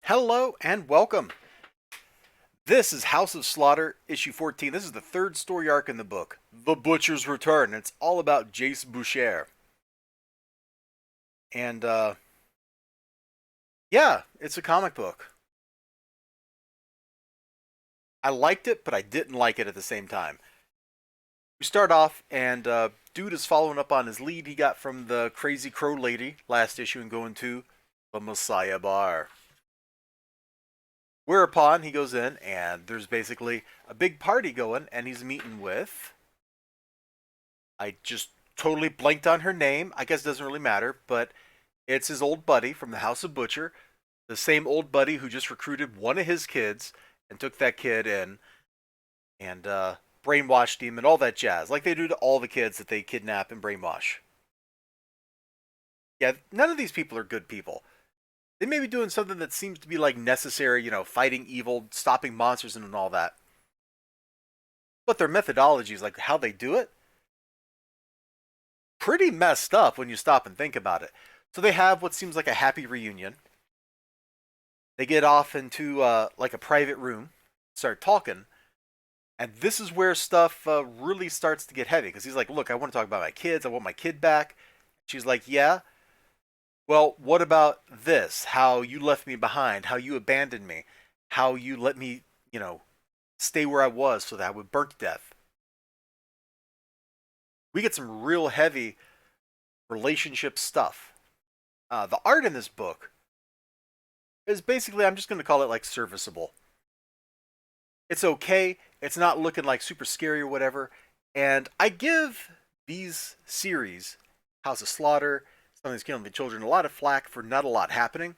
Hello and welcome. This is House of Slaughter, issue 14. This is the third story arc in the book, The Butcher's Return. It's all about Jace Boucher. And, yeah, it's a comic book. I liked it, but I didn't like it at the same time. We start off, and dude is following up on his lead he got from the crazy crow lady last issue and going to the Messiah Bar. Whereupon he goes in, and there's basically a big party going, and he's meeting with I just totally blanked on her name. I guess it doesn't really matter, but it's his old buddy from the House of Butcher, the same old buddy who just recruited one of his kids and took that kid in and brainwashed him and all that jazz, like they do to all the kids that they kidnap and brainwash. Yeah, none of these people are good people. They may be doing something that seems to be like necessary, fighting evil, stopping monsters and all that. But their methodologies, like how they do it, pretty messed up when you stop and think about it. So they have what seems like a happy reunion. They get off into like a private room, start talking, and this is where stuff really starts to get heavy because he's like, "Look, I want to talk about my kids. I want my kid back." She's like, "Yeah. Well, what about this? How you left me behind? How you abandoned me? How you let me, stay where I was so that I would burn to death?" We get some real heavy relationship stuff. The art in this book is basically, I'm just going to call it like serviceable. It's okay. It's not looking like super scary or whatever. And I give these series, House of Slaughter, Something's Killing the Children, a lot of flack for not a lot happening.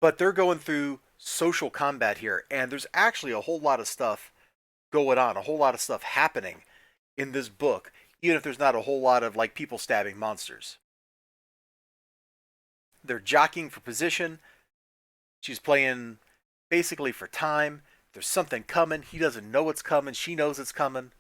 But they're going through social combat here, and there's actually a whole lot of stuff going on, a whole lot of stuff happening in this book, even if there's not a whole lot of like people stabbing monsters. They're jockeying for position. She's playing basically for time. There's something coming. He doesn't know it's coming. She knows it's coming.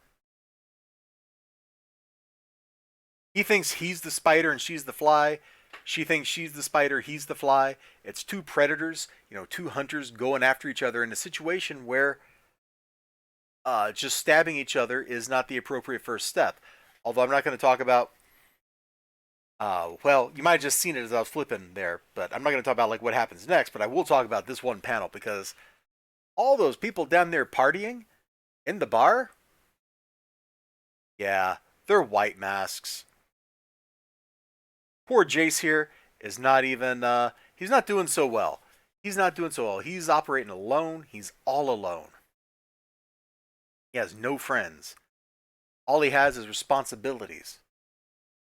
He thinks he's the spider and she's the fly. She thinks she's the spider, he's the fly. It's two predators, two hunters going after each other in a situation where just stabbing each other is not the appropriate first step. Although I'm not going to talk about well, you might have just seen it as I was flipping there, but I'm not going to talk about like what happens next. But I will talk about this one panel because all those people down there partying in the bar, yeah, they're white masks. Poor Jace here is not even. He's not doing so well. He's not doing so well. He's operating alone. He's all alone. He has no friends. All he has is responsibilities.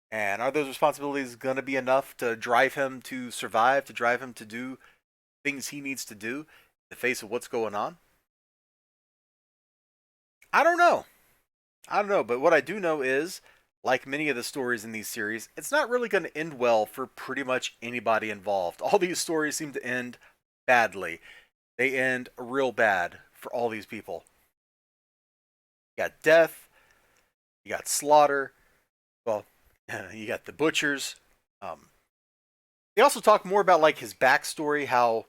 And are those responsibilities going to be enough to drive him to survive, to drive him to do things he needs to do in the face of what's going on? I don't know. I don't know. But what I do know is, like many of the stories in these series, it's not really going to end well for pretty much anybody involved. All these stories seem to end badly. They end real bad for all these people. You got death, you got slaughter, well, you got the butchers. Um, they also talk more about like his backstory, how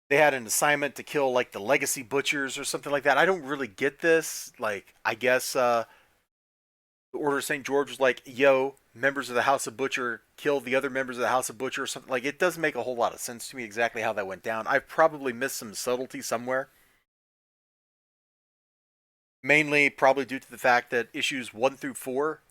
they had an assignment to kill like the legacy butchers or something like that. I don't really get this. Like, I guess the Order of St. George was like, yo, members of the House of Butcher killed the other members of the House of Butcher or something. Like, it doesn't make a whole lot of sense to me exactly how that went down. I've probably missed some subtlety somewhere. Mainly, probably due to the fact that issues 1 through 4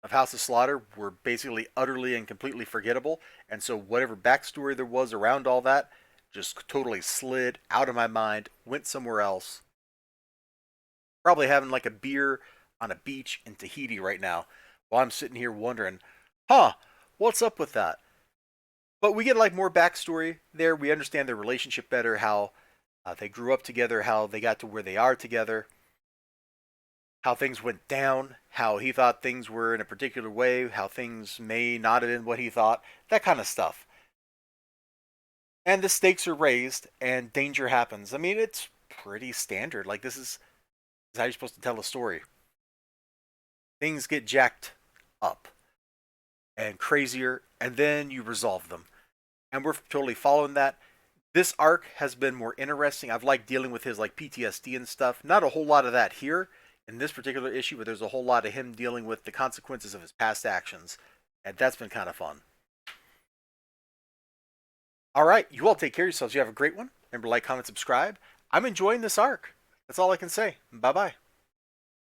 of House of Slaughter were basically utterly and completely forgettable. And so, whatever backstory there was around all that just totally slid out of my mind, went somewhere else. Probably having like a beer on a beach in Tahiti right now while I'm sitting here wondering, huh, what's up with that? But we get like more backstory there. We understand their relationship better, how they grew up together, how they got to where they are together, how things went down, how he thought things were in a particular way, how things may not have been what he thought, that kind of stuff. And the stakes are raised and danger happens. I mean, it's pretty standard. Like, this is how you're supposed to tell a story. Things get jacked up and crazier, and then you resolve them. and we're totally following that. This arc has been more interesting. I've liked dealing with his like PTSD and stuff. Not a whole lot of that here in this particular issue, but there's a whole lot of him dealing with the consequences of his past actions, and that's been kind of fun. All right, you all take care of yourselves. You have a great one. Remember, like, comment, subscribe. I'm enjoying this arc. That's all I can say. Bye bye.